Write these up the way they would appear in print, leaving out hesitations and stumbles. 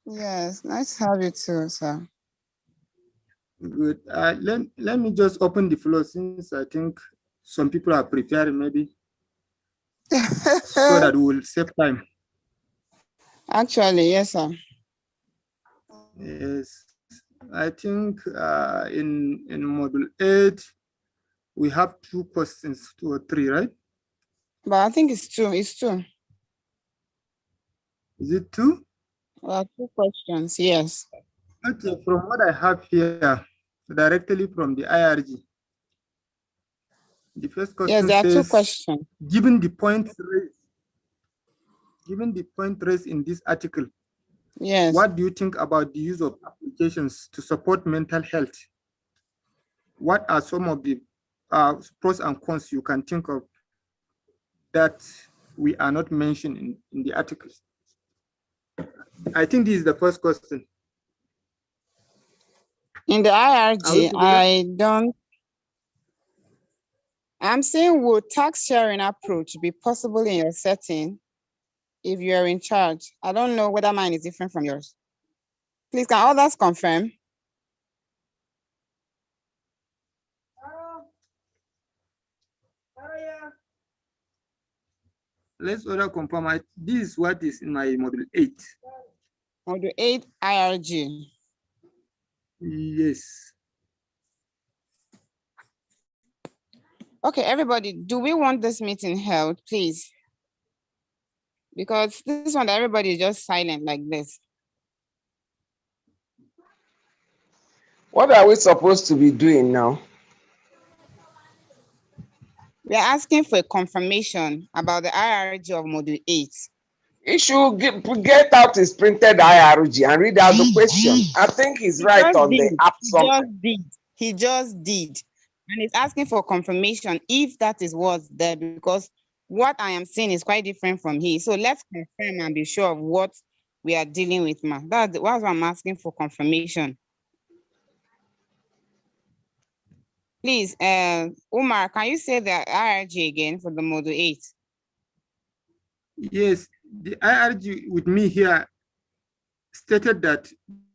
Yes, nice to have you too, sir. Good. Let me just open the floor since I think some people are preparing maybe so that we will save time. Actually, yes, sir. Yes, I think in module 8 we have 2 questions, 2 or 3, right? But I think it's two. It's two. Is it 2? Two questions. Yes. Okay, from what I have here, directly from the IRG, the first Yes, question there are two says, questions. given the point raised in this article, Yes. what do you think about the use of applications to support mental health? What are some of the pros and cons you can think of that we are not mentioned in the articles? I think this is the first question. In the Are we IRG, together? I'm saying, would tax sharing approach be possible in your setting if you are in charge? I don't know whether mine is different from yours. Please, can others confirm? Let's order confirm. This is what is in my module 8. Module 8 IRG. Yes. Okay, everybody, do we want this meeting held, please? Because this one, everybody is just silent like this. What are we supposed to be doing now? We are asking for a confirmation about the IRG of module 8. He should get out his printed IRG and read out the question. I think he's right on the app somewhere. He just did. And he's asking for confirmation if that is what's there, because what I am saying is quite different from his. So let's confirm and be sure of what we are dealing with, ma. That's why I'm asking for confirmation. Please, Umar, can you say the IRG again for the module 8? Yes, the IRG with me here stated that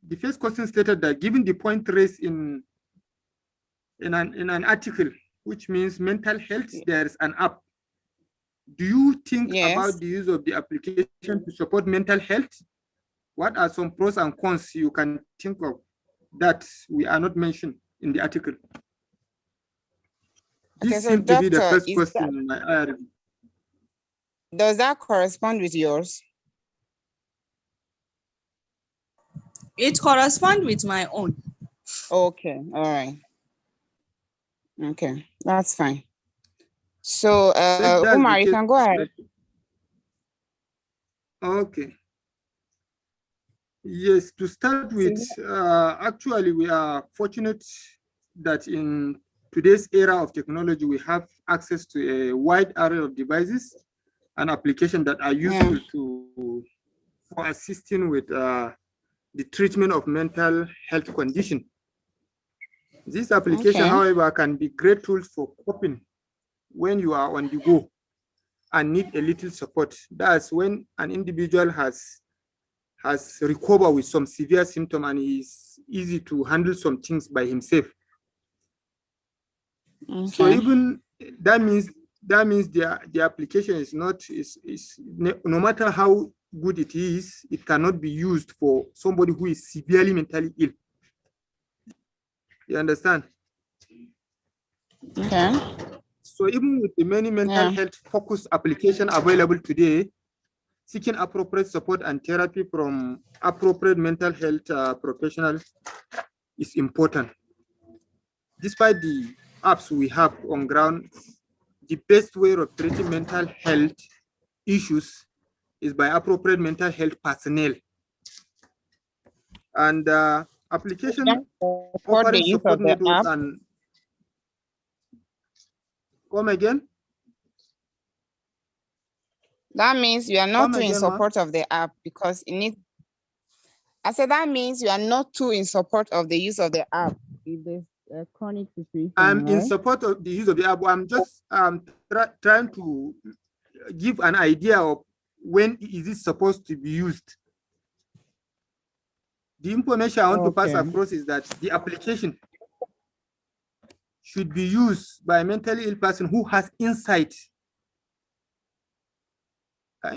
the first question stated that given the point raised in an article, which means mental health, there is an app. Do you think about the use of the application to support mental health? What are some pros and cons you can think of that we are not mentioned in the article? This seems to be the first question in my IRG. Does that correspond with yours? It corresponds with my own. Okay, all right. Okay, that's fine. So, Umar, you can go ahead. Okay. Yes, to start with, actually, we are fortunate that in today's era of technology, we have access to a wide array of devices and applications that are useful for assisting with the treatment of mental health condition. This application, however, can be great tools for coping when you are on the go and need a little support. That's when an individual has recovered with some severe symptom and is easy to handle some things by himself. So even that means the application is not no matter how good it is, it cannot be used for somebody who is severely mentally ill. You understand? Okay. So even with the many mental health focused applications available today, seeking appropriate support and therapy from appropriate mental health professionals is important. Despite the apps we have on ground, the best way of treating mental health issues is by appropriate mental health personnel. And application offering support networks and come again. That means you are not too in support of the app because it needs. I said that means you are not too in support of the use of the app. If there's a chronic situation, I'm in support of the use of the app. I'm just trying to give an idea of when is it supposed to be used. The information I want to pass Okay. across is that the application should be used by a mentally ill person who has insight.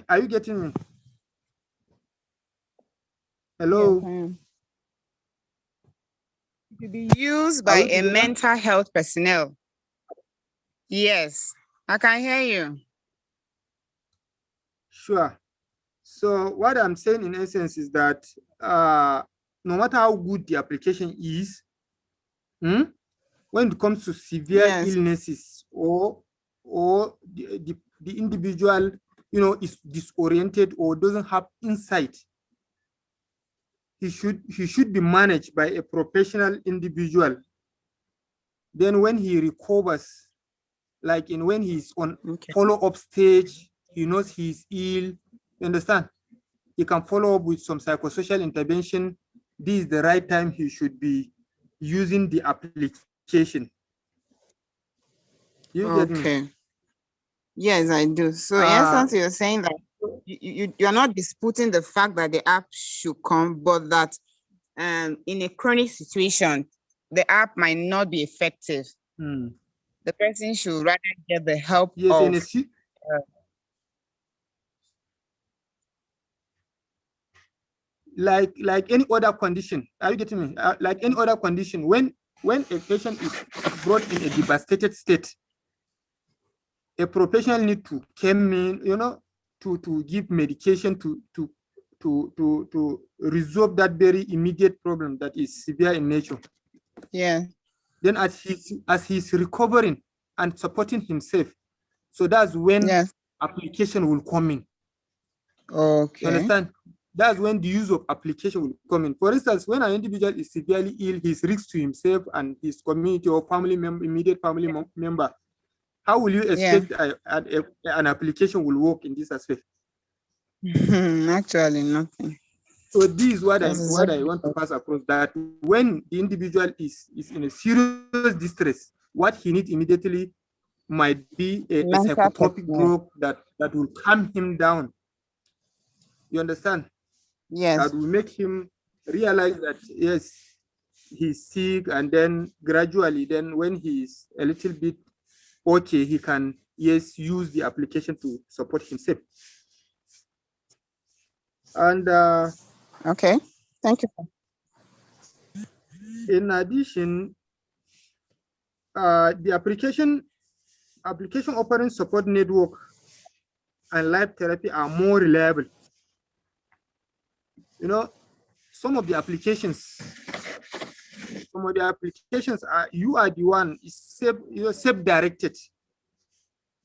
Are you getting me? Hello? Yes, I am. To be used Are by we a together? mental health personnel. Yes, I can hear you. Sure. So what I'm saying in essence is that no matter how good the application is, when it comes to severe Yes. illnesses or the individual, is disoriented or doesn't have insight, he should be managed by a professional individual. Then when he recovers, like when he's on follow-up stage, he knows he's ill, you understand? He can follow up with some psychosocial intervention. This is the right time he should be using the application. You get me? Okay. Yes, I do. So in Uh, essence, you're saying that you're not disputing the fact that the app should come, but that in a chronic situation, the app might not be effective. The person should rather get the help yes, of like any other condition. Are you getting me? Like any other condition, when a patient is brought in a devastated state, a professional need to come in, to give medication to resolve that very immediate problem that is severe in nature. Yeah. Then as he's recovering and supporting himself, so that's when application will come in. Okay. You understand? That's when the use of application will come in. For instance, when an individual is severely ill, he's risk to himself and his community or family member, immediate family member. How will you expect an application will work in this aspect? Actually, nothing. So this is what I want to pass across, that when the individual is in a serious distress, what he needs immediately might be a psychotropic drug that will calm him down. You understand? Yes. That will make him realize that yes, he's sick, and then gradually, then when he's a little bit okay, he can use the application to support himself. And okay, thank you. In addition, the application offering support network and live therapy are more reliable. Some of the applications are, you are the one is self-directed.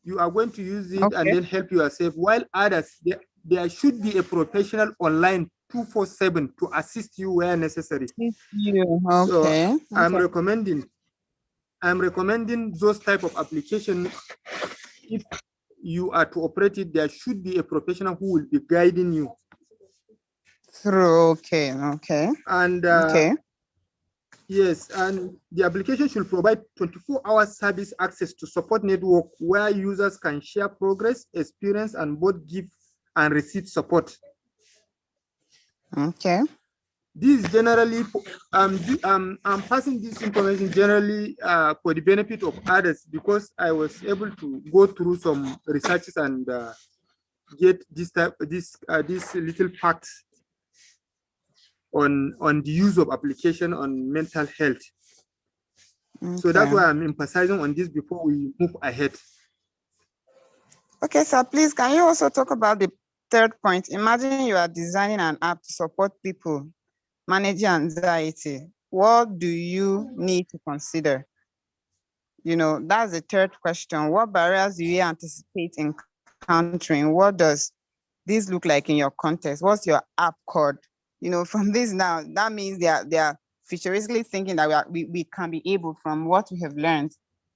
You are going to use it and then help yourself, while others, there should be a professional online 24/7 to assist you where necessary. So I'm recommending those type of applications. If you are to operate it, there should be a professional who will be guiding you through. And yes, and the application should provide 24-hour service access to support network where users can share progress, experience, and both give and receive support. Okay. This is generally, I'm passing this information generally for the benefit of others, because I was able to go through some researches and get this little facts on the use of application on mental health. So that's why I'm emphasizing on this before we move ahead. Okay, so please, can you also talk about the third point? Imagine you are designing an app to support people manage anxiety. What do you need to consider? That's the third question. What barriers do you anticipate encountering? What does this look like in your context? What's your app code? From this now, that means they are futuristically thinking that we can be able, from what we have learned,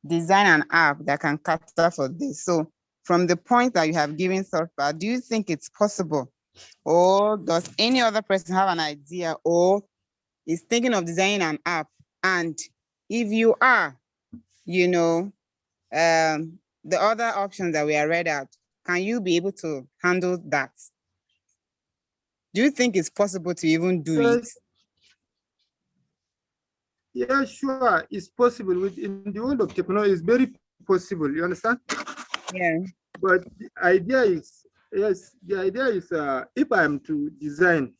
design an app that can cater for this. So from the point that you have given thought about, do you think it's possible? Or does any other person have an idea or is thinking of designing an app? And if you are, the other options that we are read out, can you be able to handle that? Do you think it's possible to even do it? Yeah, sure, it's possible. In the world of technology, it's very possible. You understand? Yeah. But the idea is, yes, the idea is, if I am to design,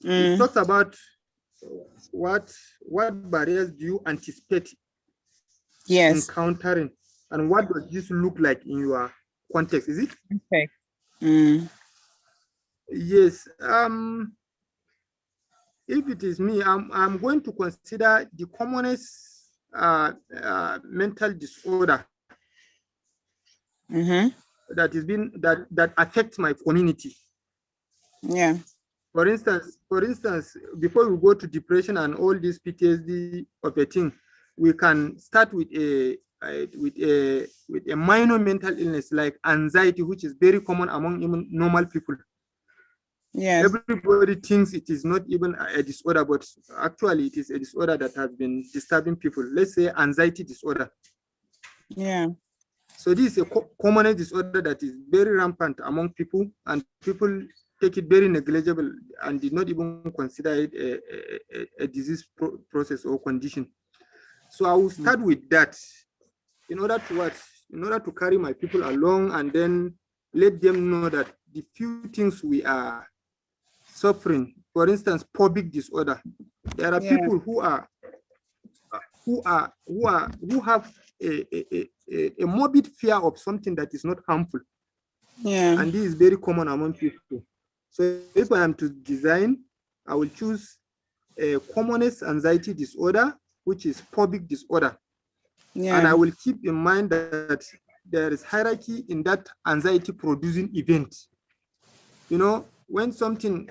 it talks about what barriers do you anticipate Yes. encountering, and what does this look like in your context? Is it? Okay. Yes. If it is me, I'm going to consider the commonest mental disorder that is being that affects my community. Yeah. For instance, before we go to depression and all this PTSD of a thing, we can start with a minor mental illness like anxiety, which is very common among even normal people. Yes. Everybody thinks it is not even a disorder, but actually it is a disorder that has been disturbing people. Let's say anxiety disorder. Yeah. So this is a common disorder that is very rampant among people, and people take it very negligible and did not even consider it a disease process or condition. So I will start with that in order to what? In order to carry my people along and then let them know that the few things we are suffering, for instance, phobic disorder, there are people who have a morbid fear of something that is not harmful. Yeah. And this is very common among people. So if I am to design, I will choose a commonest anxiety disorder, which is phobic disorder. Yeah. And I will keep in mind that there is hierarchy in that anxiety producing event. You know, when something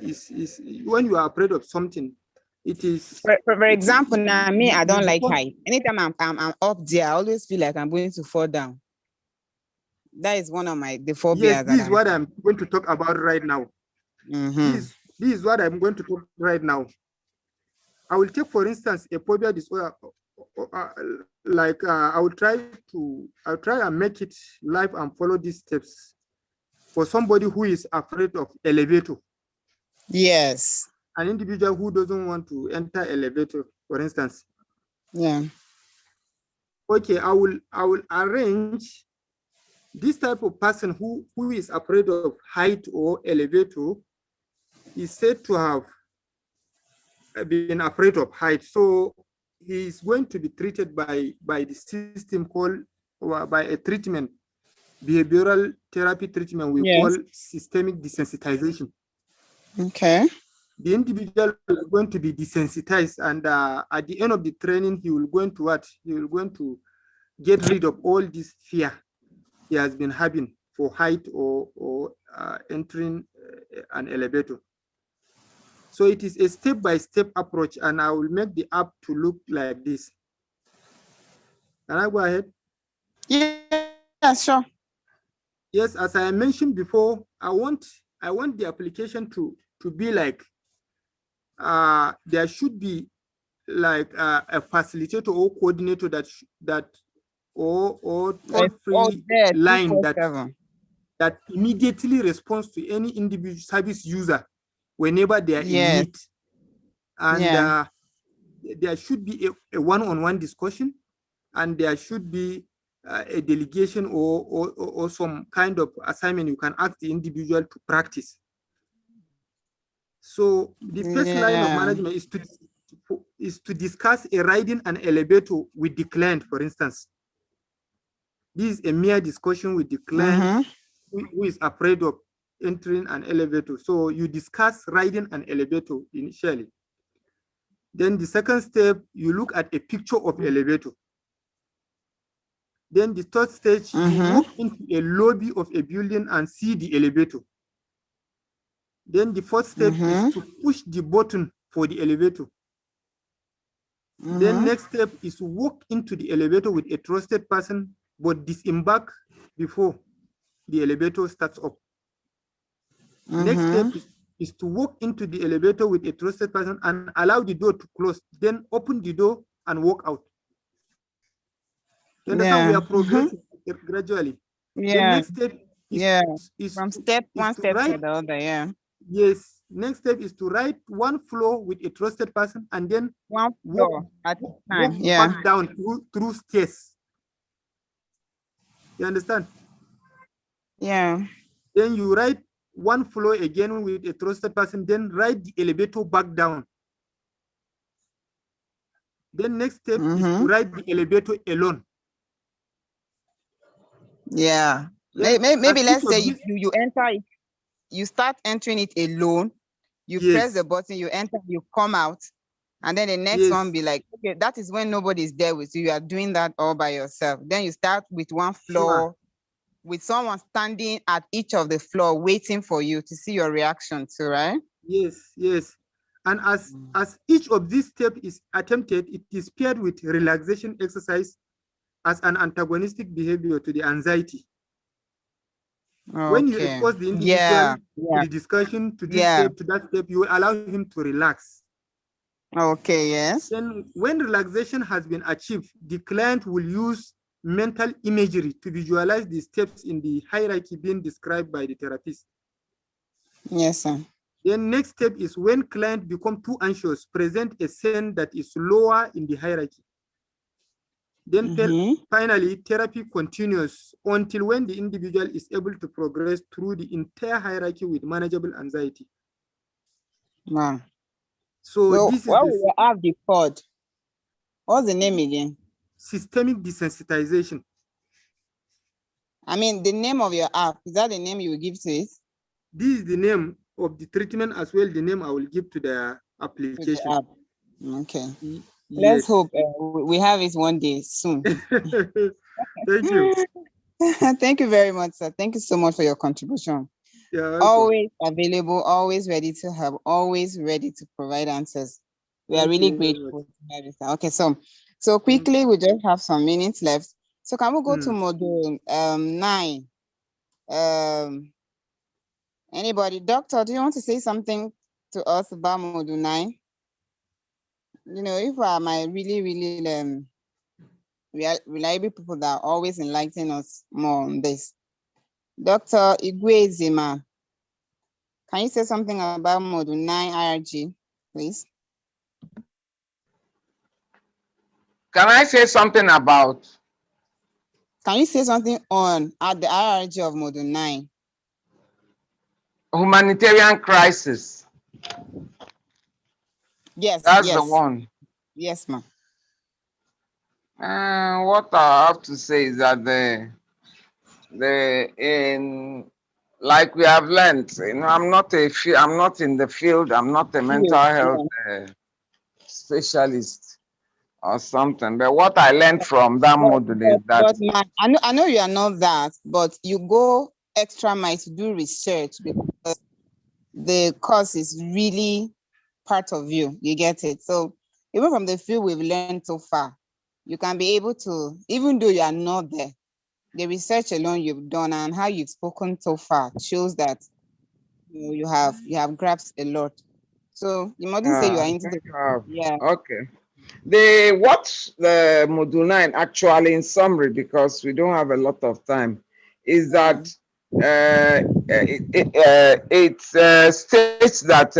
when you are afraid of something, it is. For example, now me, I don't like height. Anytime I'm up there, I always feel like I'm going to fall down. That is one of the phobias. Yes, this is what I'm going to talk about right now. This is what I'm going to talk right now. I will take, for instance, a phobia disorder. I will try and make it live and follow these steps for somebody who is afraid of elevator. Yes. An individual who doesn't want to enter elevator, for instance. Yeah. Okay, I will arrange this type of person who is afraid of height or elevator is said to have been afraid of height. So he is going to be treated by the system called, or by a treatment, behavioral therapy treatment we call systemic desensitization. Okay. The individual is going to be desensitized, and at the end of the training, he will going to what? He will going to get rid of all this fear he has been having for height or entering an elevator. So it is a step-by-step approach, and I will make the app to look like this. Can I go ahead? Yeah, sure. Yes, as I mentioned before, I want the application to be like, there should be like a facilitator or coordinator or toll-free line that immediately responds to any individual service user whenever they are in need. And there should be a one-on-one discussion, and there should be a delegation or some kind of assignment you can ask the individual to practice. So the first line of management is to discuss a riding an elevator with the client, for instance. This is a mere discussion with the client who is afraid of entering an elevator. So you discuss riding an elevator initially. Then the second step, you look at a picture of elevator. Then the third stage, you walk into a lobby of a building and see the elevator. Then the fourth step is to push the button for the elevator. Then next step is to walk into the elevator with a trusted person, but disembark before the elevator starts up. Next step is to walk into the elevator with a trusted person and allow the door to close, then open the door and walk out. You understand? We are progressing gradually. The next step is from step one step to the other. Yes, Next step is to write one floor with a trusted person and then One walk, floor at a time. walk Yeah. back down through stairs. You understand? Yeah. Then you write one floor again with a trusted person, then ride the elevator back down. Then next step is to ride the elevator alone. Yeah. Then Maybe let's say these, you enter it, you start entering it alone, you press the button, you enter, you come out, and then the next one be like, okay, that is when nobody's there with you. You are doing that all by yourself. Then you start with one floor, with someone standing at each of the floor waiting for you to see your reaction to, right? Yes, yes. And as each of these steps is attempted, it is paired with relaxation exercise as an antagonistic behavior to the anxiety. Okay. When you expose the individual to the discussion, to this step, to that step, you will allow him to relax. Okay, yes. Then when relaxation has been achieved, the client will use mental imagery to visualize the steps in the hierarchy being described by the therapist. Yes, sir. Then next step is when client become too anxious, present a scene that is lower in the hierarchy. Then finally, therapy continues until when the individual is able to progress through the entire hierarchy with manageable anxiety. Wow. So this is what will you have the code? What's the name again? Systemic desensitization. I mean, the name of your app, is that the name you will give to it? This is the name of the treatment as well, the name I will give to the application. The app. Okay. Let's hope we have it one day soon. Thank you. Thank you very much, sir. Thank you so much for your contribution. Always available, always ready to help, always ready to provide answers. We are really grateful. Okay, so quickly, we just have some minutes left. So can we go to module 9? Anybody? Doctor, do you want to say something to us about module 9? You know, if I my really reliable people that are always enlightening us more on this. Dr. Igwezima, can you say something about module 9 IRG, please? Can I say something about? Can you say something at the IRG of module 9? Humanitarian crisis. Yes. That's the one. Yes, ma'am. What I have to say is that like we have learned, you know, I'm not in the field. I'm not a mental health specialist or something. But what I learned from that module is that. But I know you are not that, but you go extra mile to do research because the course is really part of you. You get it. So even from the field we've learned so far, you can be able to, even though you are not there, the research alone you've done and how you've spoken so far shows that you have grasped a lot. So you mustn't say you are into Okay. What the module 9 actually, in summary, because we don't have a lot of time, is that it states that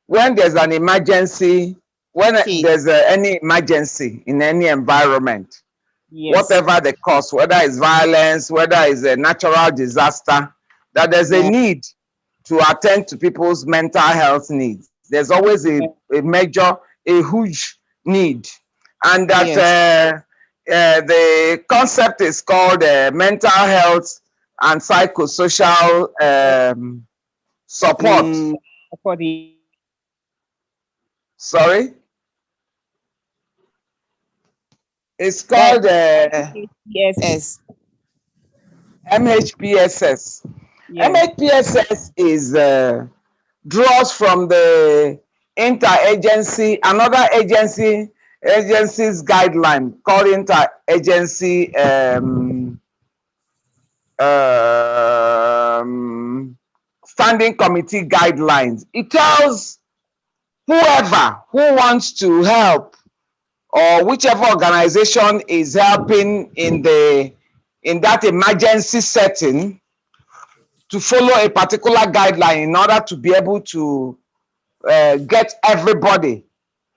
when there's an emergency, there's any emergency in any environment, whatever the cause, whether it's violence, whether it's a natural disaster, that there's a need to attend to people's mental health needs. There's always a huge need. And that the concept is called mental health and psychosocial support. Sorry? It's called MHPSS. MHPSS. MHPSS is draws from the another agency's guideline called interagency standing committee guidelines. It tells whoever who wants to help, or whichever organization is helping in that emergency setting, to follow a particular guideline in order to be able to get everybody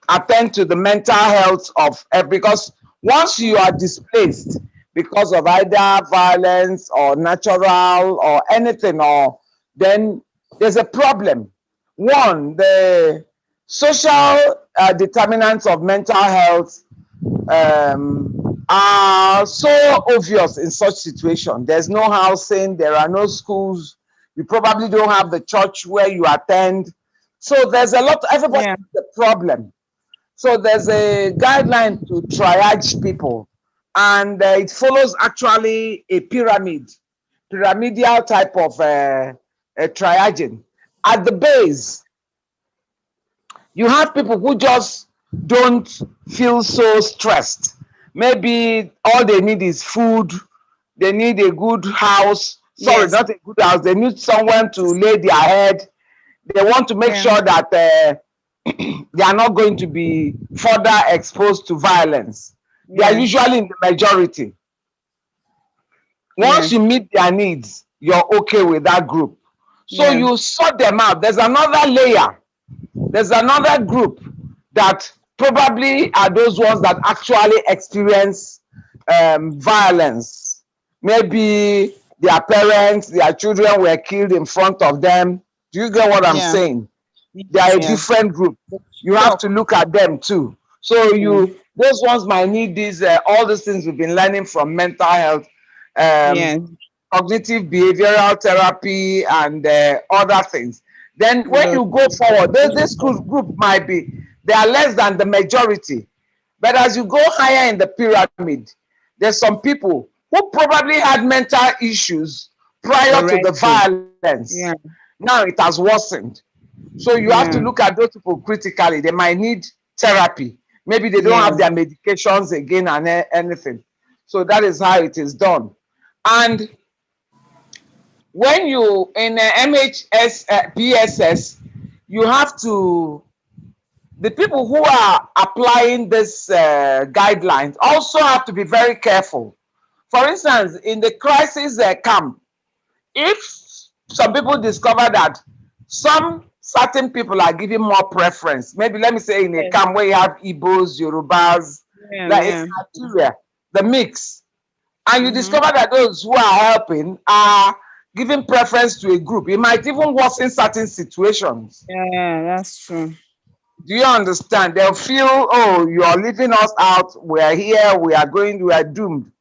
attend to the mental health of because once you are displaced because of either violence or natural or anything, or then there's a problem. One, the social determinants of mental health are so obvious in such situation. There's no housing, there are no schools, you probably don't have the church where you attend. So there's a lot, everybody has a problem. So there's a guideline to triage people, and it follows actually a pyramidal type of triaging. At the base, you have people who just don't feel so stressed. Maybe all they need is food, they need a good house, sorry, not a good house, they need someone to lay their head. They want to make sure that they are not going to be further exposed to violence. They are usually in the majority. Once you meet their needs, you're okay with that group. So you sort them out. There's another layer. There's another group that probably are those ones that actually experience violence. Maybe their parents, their children were killed in front of them. Do you get what I'm saying? They are a different group. You have to look at them too. So those ones might need these all these things we've been learning from mental health, cognitive behavioral therapy, and other things. Then when you go forward, this group might be, they are less than the majority. But as you go higher in the pyramid, there's some people who probably had mental issues prior to the violence. Now it has worsened. So you have to look at those people critically. They might need therapy. Maybe they don't have their medications again and anything. So that is how it is done. And when you in MHS, PSS, you have to, the people who are applying this guidelines also have to be very careful. For instance, in the crisis camp, if some people discover that some certain people are giving more preference, maybe let me say in a camp where you have Igbos, Yorubas, like in Nigeria, the mix, and you discover that those who are helping are giving preference to a group, it might even worsen certain situations. Yeah, that's true. Do you understand? They'll feel, oh, you are leaving us out, we are here, we are going, we are doomed.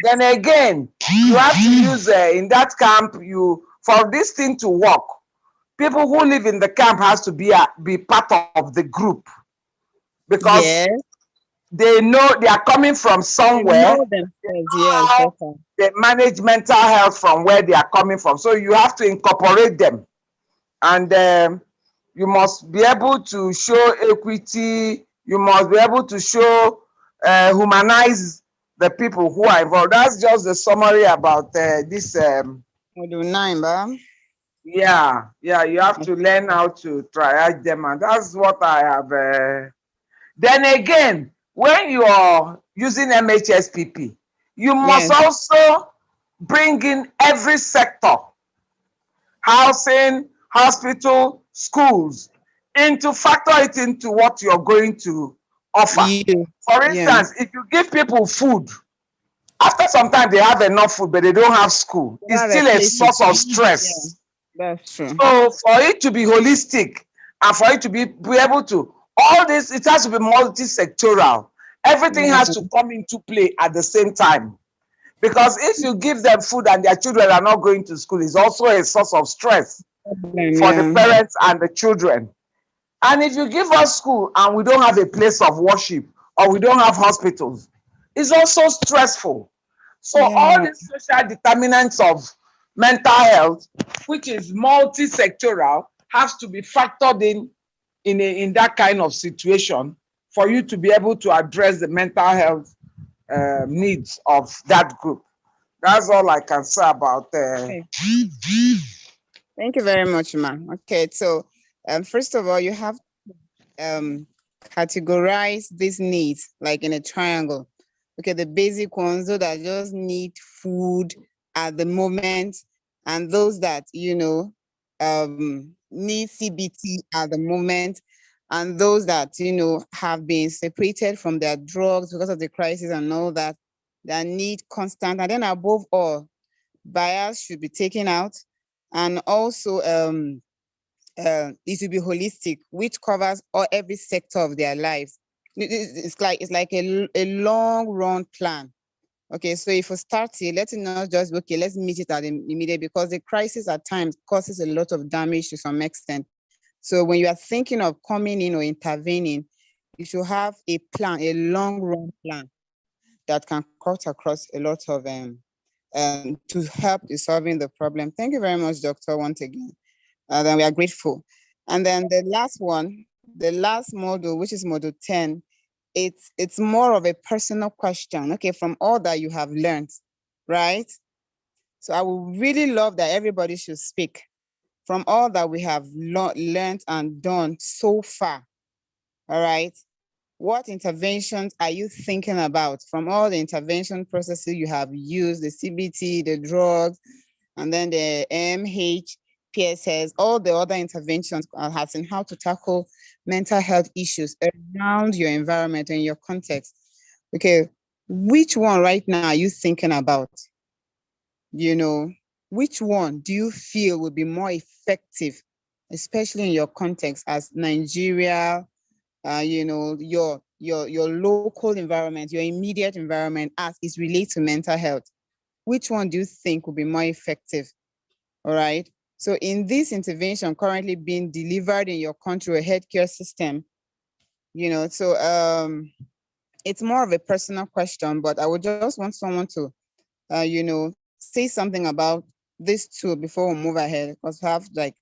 Then again, you have to use in that camp, for this thing to work, people who live in the camp has to be part of the group, because they know they are coming from somewhere. They manage mental health from where they are coming from. So you have to incorporate them, and you must be able to show equity. You must be able to show humanize the people who are involved. That's just the summary about this. Module 9, ba? Yeah, you have to learn how to triage them, and that's what I have. Then again, when you are using MHSPP, you must also bring in every sector, housing, hospital, schools, factor it into what you're going to offer. For instance, if you give people food, after some time they have enough food, but they don't have school, it's still a source of stress. That's true. So for it to be holistic and for it to be able to, all this, it has to be multi-sectoral. Everything has to come into play at the same time. Because if you give them food and their children are not going to school, it's also a source of stress for the parents and the children. And if you give us school and we don't have a place of worship or we don't have hospitals, it's also stressful. So all these social determinants of mental health, which is multi-sectoral, has to be factored in that kind of situation for you to be able to address the mental health needs of that group. That's all I can say about Thank you very much, ma. Okay, so first of all, you have to categorize these needs like in a triangle. Okay, the basic ones, those that just need food at the moment, and those that, need CBT at the moment, and those that, have been separated from their drugs because of the crisis and all that need constant. And then above all, bias should be taken out. And also, it should be holistic, which covers every sector of their lives. It's like a long run plan. Okay, so if we start it, let's not just, okay, let's meet it at the immediate, because the crisis at times causes a lot of damage to some extent. So when you are thinking of coming in or intervening, you should have a plan, a long run plan that can cut across a lot of to help in solving the problem. Thank you very much, Doctor, once again. Then we are grateful. And then the last one, the last module, which is module 10, it's more of a personal question, okay, from all that you have learned, right? So I would really love that everybody should speak from all that we have learned and done so far, all right? What interventions are you thinking about from all the intervention processes you have used, the CBT, the drugs, and then the MH, PSS, all the other interventions as in how to tackle mental health issues around your environment and your context? Okay, which one right now are you thinking about? Which one do you feel would be more effective, especially in your context as Nigeria, your local environment, your immediate environment as it relates to mental health? Which one do you think will be more effective? All right. So in this intervention currently being delivered in your country or healthcare system, so it's more of a personal question, but I would just want someone to, say something about this too before we move ahead, because we have like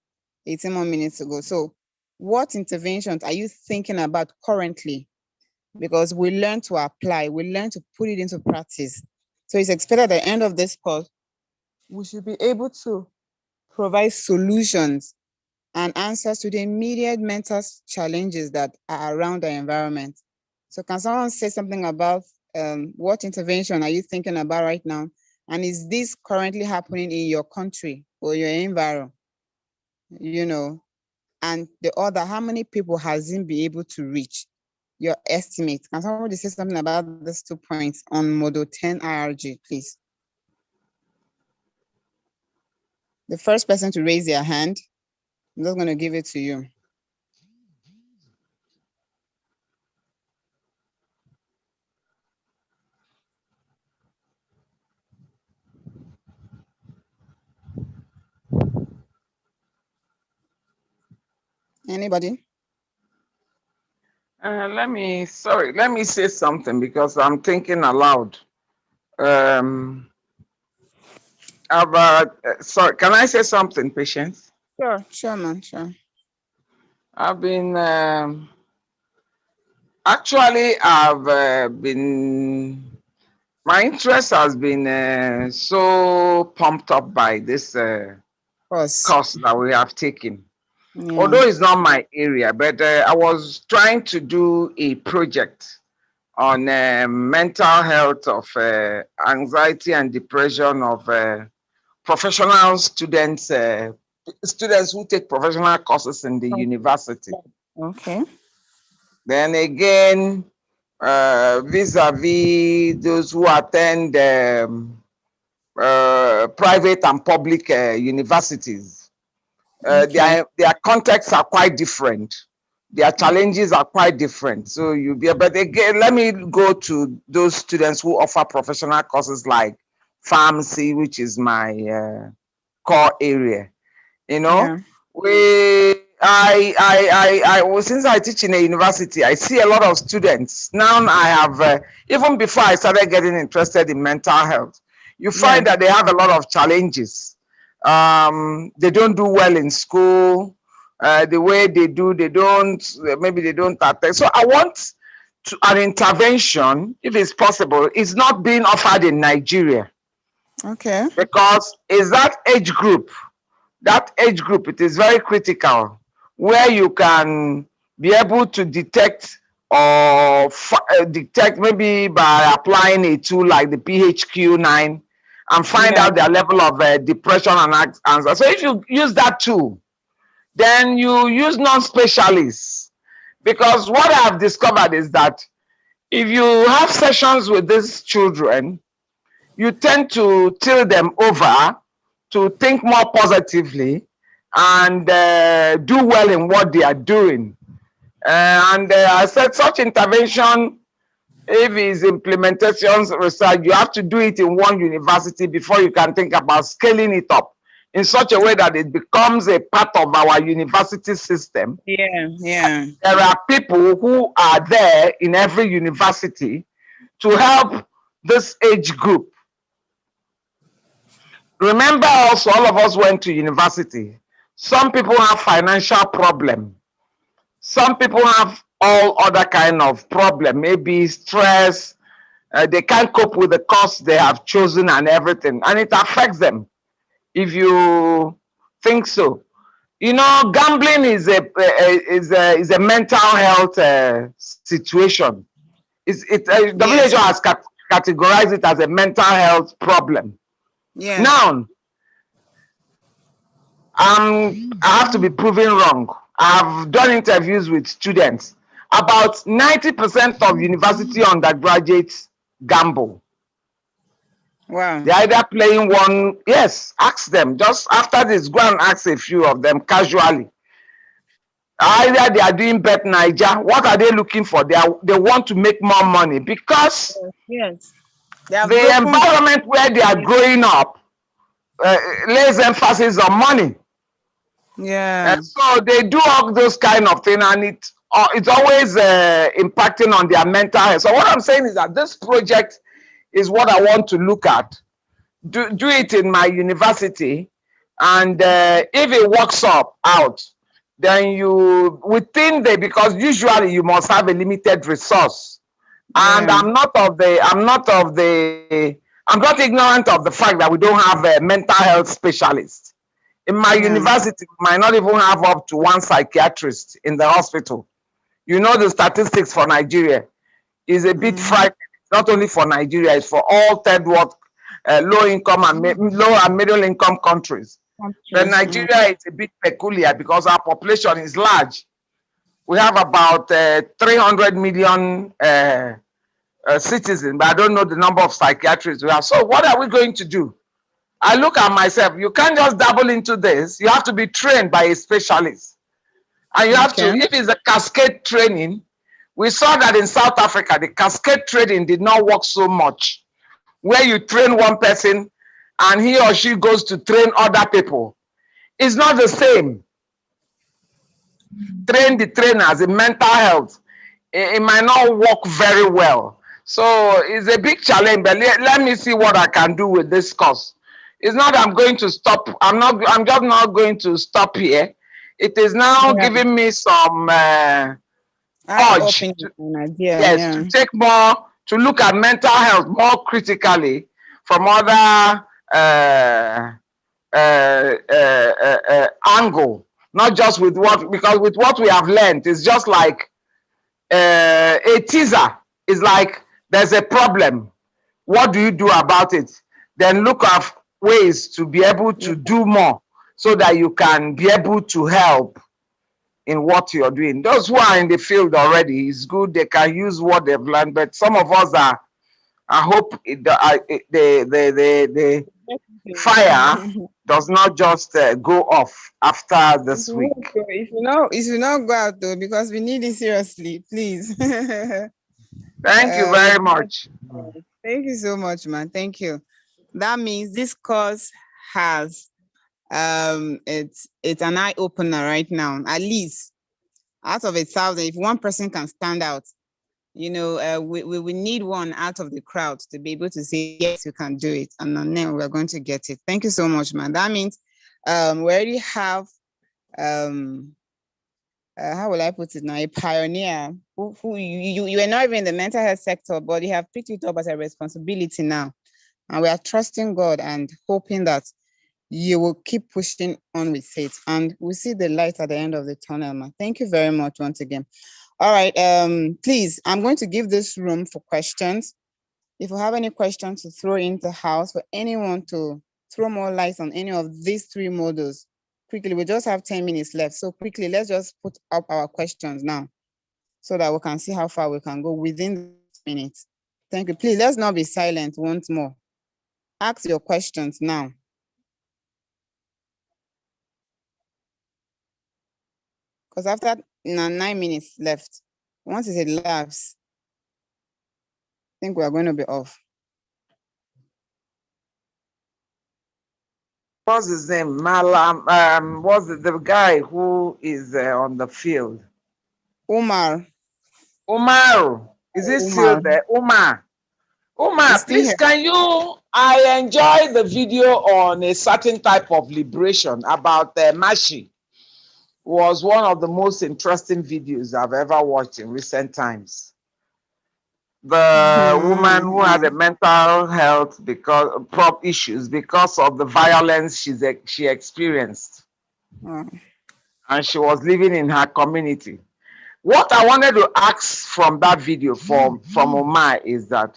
18 more minutes to go. So what interventions are you thinking about currently? Because we learn to apply, we learn to put it into practice. So it's expected at the end of this course, we should be able to provide solutions and answers to the immediate mental challenges that are around the environment. So can someone say something about what intervention are you thinking about right now? And is this currently happening in your country or your environment? And the other, how many people has it been able to reach? Your estimate. Can somebody say something about these 2 points on Model 10 IRG, please? The first person to raise their hand, I'm just going to give it to you. Anybody? Let me say something because I'm thinking aloud. Sorry, can I say something, Patience? Sure, man, sure. I've been, my interest has been so pumped up by this course that we have taken. Yeah. Although it's not my area, but I was trying to do a project on mental health of anxiety and depression of professional students, students who take professional courses in the university. Okay. Then again, vis-a-vis those who attend private and public universities. Okay. Their contexts are quite different. Their challenges are quite different. So but again, let me go to those students who offer professional courses like pharmacy, which is my core area. Yeah. Since I teach in a university, I see a lot of students. Now I have, even before I started getting interested in mental health, you find that they have a lot of challenges. They don't do well in school. The way they do, maybe they don't attend. So I want an intervention, if it's possible. It's not being offered in Nigeria. Okay. Because it's that age group, it is very critical, where you can be able to detect or detect maybe by applying a tool like the PHQ-9 and find out their level of depression and anxiety. So if you use that tool, then you use non-specialists. Because what I've discovered is that if you have sessions with these children, you tend to tilt them over to think more positively and do well in what they are doing. I said such intervention, if it's implementation research, you have to do it in one university before you can think about scaling it up in such a way that it becomes a part of our university system. Yeah. There are people who are there in every university to help this age group. Remember also, all of us went to university. Some people have financial problem. Some people have all other kind of problem, maybe stress. They can't cope with the course they have chosen and everything, and it affects them. If you think so, you know, gambling is a mental health situation. WHO has categorized it as a mental health problem. Yeah. Now, I have to be proven wrong. I've done interviews with students. About 90% of university undergraduates gamble. Wow. They're either playing one. Yes, ask them. Just after this, go and ask a few of them casually. Either they are doing Bet Niger. What are they looking for? They want to make more money because the environment where they are growing up lays emphasis on money. Yeah. And so they do all those kind of things, and it's always impacting on their mental health. So what I'm saying is that this project is what I want to look at. Do it in my university, and if it works out, then you within because usually you must have a limited resource. And I'm not ignorant of the fact that we don't have a mental health specialist. In my university, we might not even have up to one psychiatrist in the hospital. You know, the statistics for Nigeria is a bit frightening. Not only for Nigeria, it's for all third world, low income and low and middle income countries. But Nigeria is a bit peculiar because our population is large. We have about 300 million citizens, but I don't know the number of psychiatrists we have. So what are we going to do? I look at myself, you can't just dabble into this. You have to be trained by a specialist. And you have to, if it's a cascade training, we saw that in South Africa, the cascade training did not work so much, where you train one person and he or she goes to train other people. It's not the same. Train the trainers in mental health. It might not work very well. So it's a big challenge, but let me see what I can do with this course. It's not I'm going to stop. I'm just not going to stop here. It is now giving me some urge to take more, to look at mental health more critically from other angle, not just with because with what we have learned, it's just like a teaser. It's like there's a problem. What do you do about it? Then look at ways to be able to do more so that you can be able to help in what you're doing. Those who are in the field already, it's good. They can use what they've learned, but some of us I hope the fire does not just go off after this week. If you not go out though, because we need it seriously, please. Thank you very much. Thank you so much, man. Thank you. That means this course has it's an eye opener right now. At least out of 1,000, if one person can stand out, you know, we need one out of the crowd to be able to say yes, you can do it, and then we're going to get it. Thank you so much, man. That means we already have how will I put it now, a pioneer who you are not even in the mental health sector, but you have picked it up as a responsibility now. And we are trusting God and hoping that you will keep pushing on with it. And we'll see the light at the end of the tunnel, man. Thank you very much once again. All right, please, I'm going to give this room for questions. If you have any questions to throw into the house, for anyone to throw more light on any of these three models, quickly, we just have 10 minutes left. So quickly, let's just put up our questions now so that we can see how far we can go within minutes. Thank you. Please, let's not be silent once more. Ask your questions now. Because after 9 minutes left, once it elapses, I think we are going to be off. What's his name? Malam. What's the guy who is on the field? Umar. Umar. Is he still there? Umar. Umar, please, can you? I enjoyed the video on a certain type of liberation about Mashi. Was one of the most interesting videos I've ever watched in recent times. The woman who had a mental health issues because of the violence she experienced, and she was living in her community. What I wanted to ask from that video from Omar is that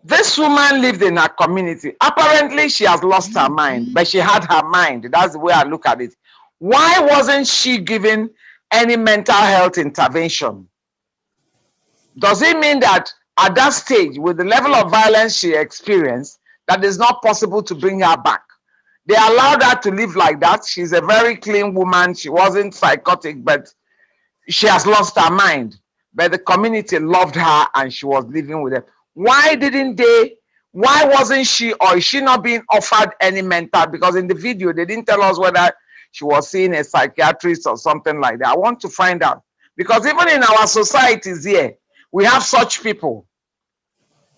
this woman lived in her community. Apparently, she has lost her mind, but she had her mind. That's the way I look at it. Why wasn't she given any mental health intervention? Does it mean that at that stage, with the level of violence she experienced, that it's not possible to bring her back? They allowed her to live like that. She's a very clean woman. She wasn't psychotic, but she has lost her mind. But the community loved her and she was living with them. Why wasn't she, or is she not being offered any mental? Because in the video, they didn't tell us whether she was seeing a psychiatrist or something like that. I want to find out. Because even in our societies here, we have such people.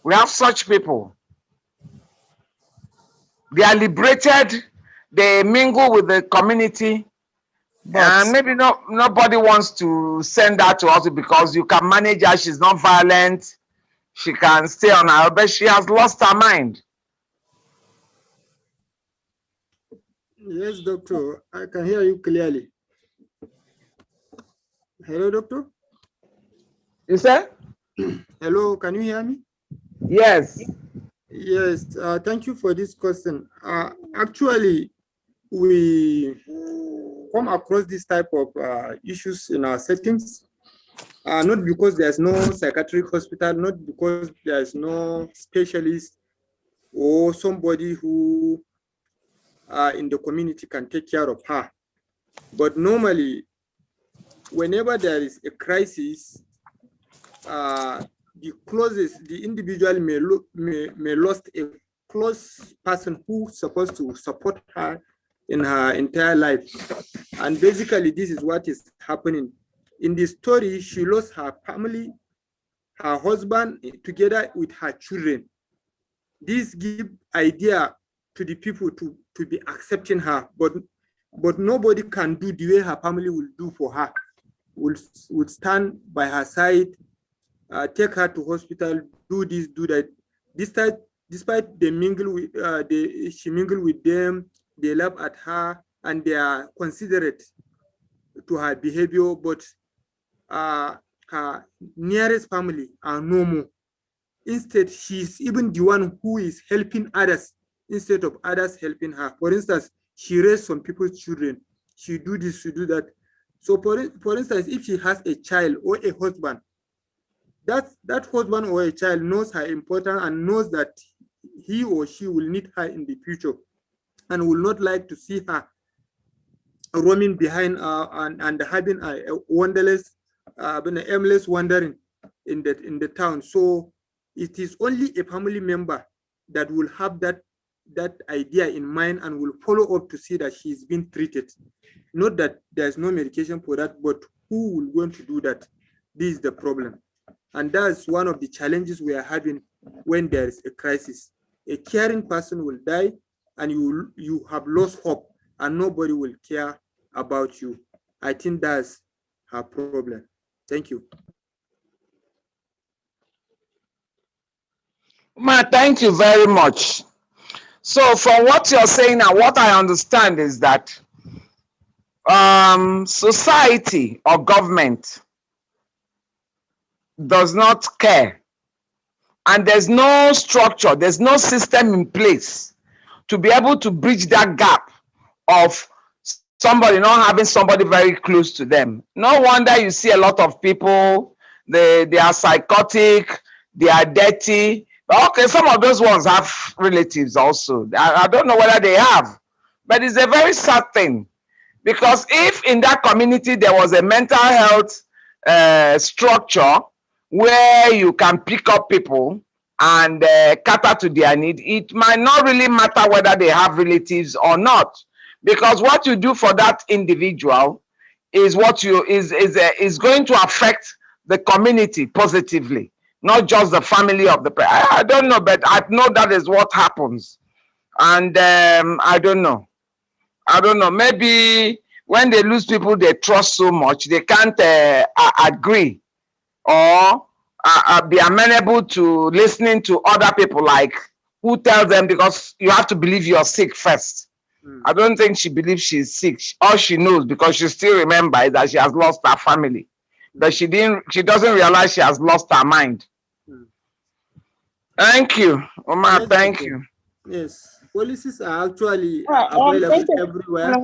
We have such people. They are liberated. They mingle with the community. And maybe nobody wants to send her to hospital because you can manage her. She's not violent. She can stay on her, but she has lost her mind. Yes, doctor. I can hear you clearly. Hello, doctor. You said? Hello, can you hear me? Yes. Yes, thank you for this question. Actually, we come across this type of issues in our settings, not because there's no psychiatric hospital, not because there's no specialist or somebody who in the community can take care of her. But normally, whenever there is a crisis, the individual may lost a close person who's supposed to support her in her entire life. And basically, this is what is happening. In this story, she lost her family, her husband, together with her children. This gives idea to the people to be accepting her, but nobody can do the way her family will do for her. Would stand by her side, take her to hospital, do this, do that. Despite they mingle with, she mingle with them, they laugh at her, and they are considerate to her behavior, but her nearest family are no more. Instead, she's even the one who is helping others instead of others helping her. For instance, she raised some people's children. She do this, she do that. So for instance, if she has a child or a husband, that husband or a child knows her importance and knows that he or she will need her in the future and will not like to see her roaming behind and having a wanderless, aimless wandering in the town. So it is only a family member that will have that idea in mind and will follow up to see that she's been treated. Not that there's no medication for that, but who will going to do that? This is the problem. And that's one of the challenges we are having when there is a crisis. A caring person will die and you have lost hope and nobody will care about you. I think that's her problem. Thank you. Ma, thank you very much. So from what you're saying now, what I understand is that society or government does not care and there's no structure, there's no system in place to be able to bridge that gap of somebody not having somebody very close to them. No wonder you see a lot of people, they are psychotic, they are dirty. Okay, some of those ones have relatives also. I don't know whether they have, but it's a very sad thing, because if in that community there was a mental health structure where you can pick up people and cater to their need, it might not really matter whether they have relatives or not, because what you do for that individual is what you is going to affect the community positively, not just the family of the person. I don't know, but I know that is what happens. And I don't know, maybe when they lose people they trust so much, they can't agree or be amenable to listening to other people, like who tells them, because you have to believe you're sick first. I don't think she believes she's sick. All she knows, because she still remembers, is that she has lost her family, but she doesn't realize she has lost her mind. Thank you, Omar. Yes, thank you. Yes, policies are actually Thank available you. everywhere.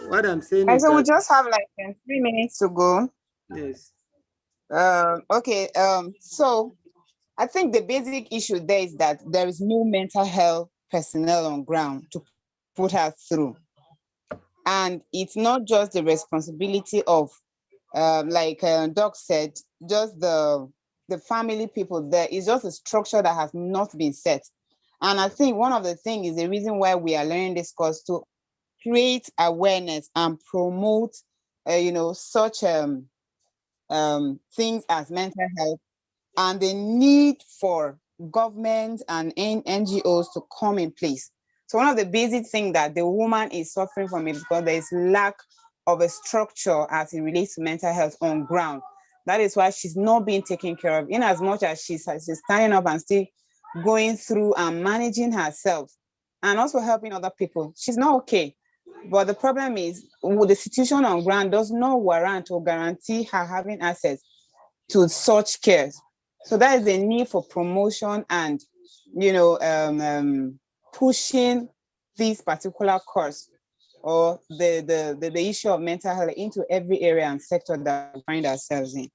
What I'm saying is So we that, just have like 3 minutes to go. yes. Okay. So I think the basic issue there is that there is no mental health personnel on ground to put her through, and it's not just the responsibility of, like Doc said, just the family people. There is just a structure that has not been set, and I think one of the things is the reason why we are learning this course, to create awareness and promote, such things as mental health, and the need for government and NGOs to come in place. So one of the basic things that the woman is suffering from is because there is lack of a structure as it relates to mental health on ground. That is why she's not being taken care of, in as much as she's standing up and still going through and managing herself and also helping other people. She's not okay. But the problem is, the situation on ground does not warrant or guarantee her having access to such care. So that is the need for promotion and, pushing this particular course or the issue of mental health into every area and sector that we find ourselves in.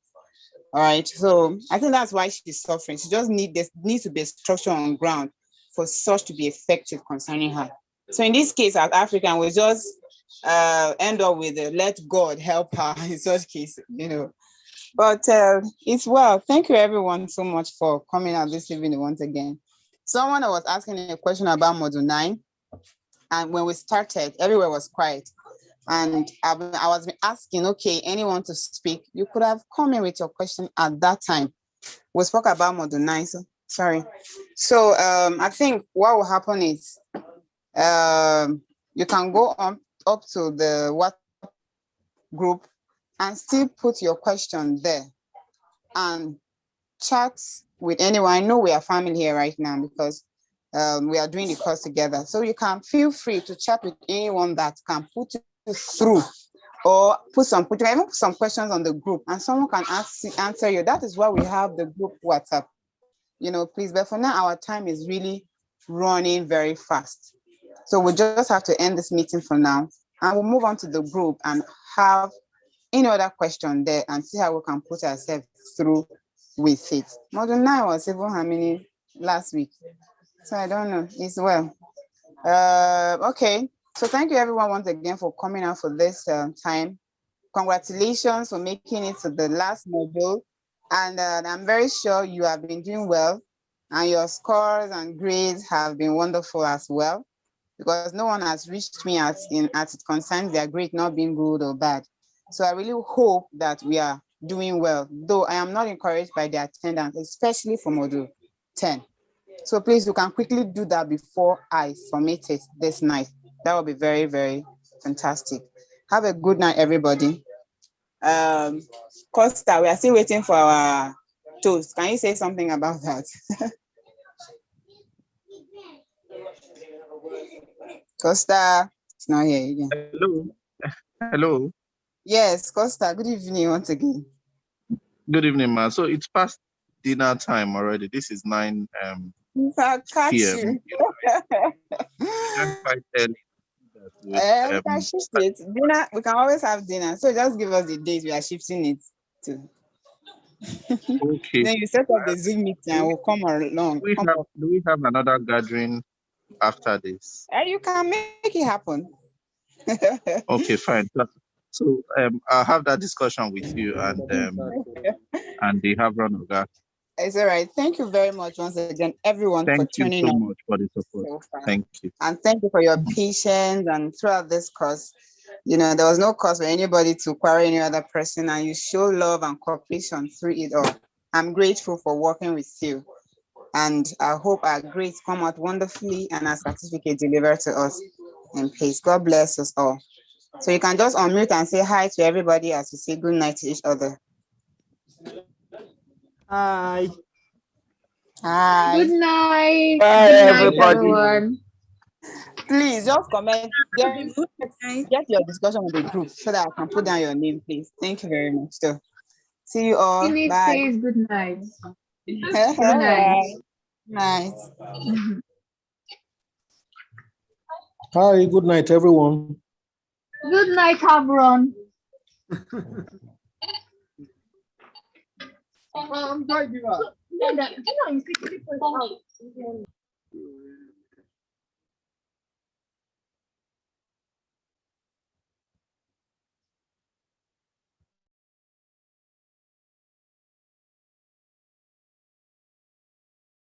All right. So I think that's why she's suffering. She just needs to be a structure on ground for such to be effective concerning her. So in this case, as African, we just end up with let God help her in such case, But it's well. Thank you everyone so much for coming out this evening once again. Someone was asking a question about Module 9. And when we started, everywhere was quiet. And I was asking, okay, anyone to speak? You could have come in with your question at that time. We spoke about Module 9, so sorry. So I think what will happen is you can go up to the WhatsApp group and still put your question there and chat with anyone. I know we are family here right now because we are doing the course together. So you can feel free to chat with anyone that can put you through, or put some questions on the group and someone can answer you. That is why we have the group WhatsApp, please. But for now, our time is really running very fast. So we just have to end this meeting for now, and we'll move on to the group and have any other question there and see how we can put ourselves through with it. Module 9 was even how many last week? So I don't know. It's well. Okay. So thank you everyone once again for coming out for this time. Congratulations for making it to the last module. And I'm very sure you have been doing well, and your scores and grades have been wonderful as well, because no one has reached me as it concerns their grade not being good or bad. So I really hope that we are doing well, though I am not encouraged by the attendance, especially for Module 10. So please, you can quickly do that before I submit it this night. That will be very, very fantastic. Have a good night, everybody. Costa, we are still waiting for our toast. Can you say something about that? Costa, it's not here again. Hello. Hello. Yes, Costa, good evening once again. Good evening, ma. So it's past dinner time already. This is 9 catch p.m. you. Quite early. We can shift it. Dinner, we can always have dinner. So just give us the days we are shifting it to. Okay. Then you set up the Zoom meeting and we'll come along. Do we have another gathering after this? You can make it happen. Okay, fine. So I'll have that discussion with you and they have run of that. It's all right. Thank you very much once again, everyone, for tuning in. Thank you so much for the support. Thank you. And thank you for your patience. And throughout this course, there was no cause for anybody to query any other person, and you show love and cooperation through it all. I'm grateful for working with you. And I hope our grades come out wonderfully and our certificate delivered to us in peace. God bless us all. So you can just unmute and say hi to everybody as we say good night to each other. Hi. Hi. Good night. Bye, Good night, everybody. everyone. Please just comment. Get your discussion on the group so that I can put down your name, please. Thank you very much. So, see you all. Phoenix Bye. says good night. Good night. Night. Hi, good night, everyone. Good night, Habron. Bye, Diva.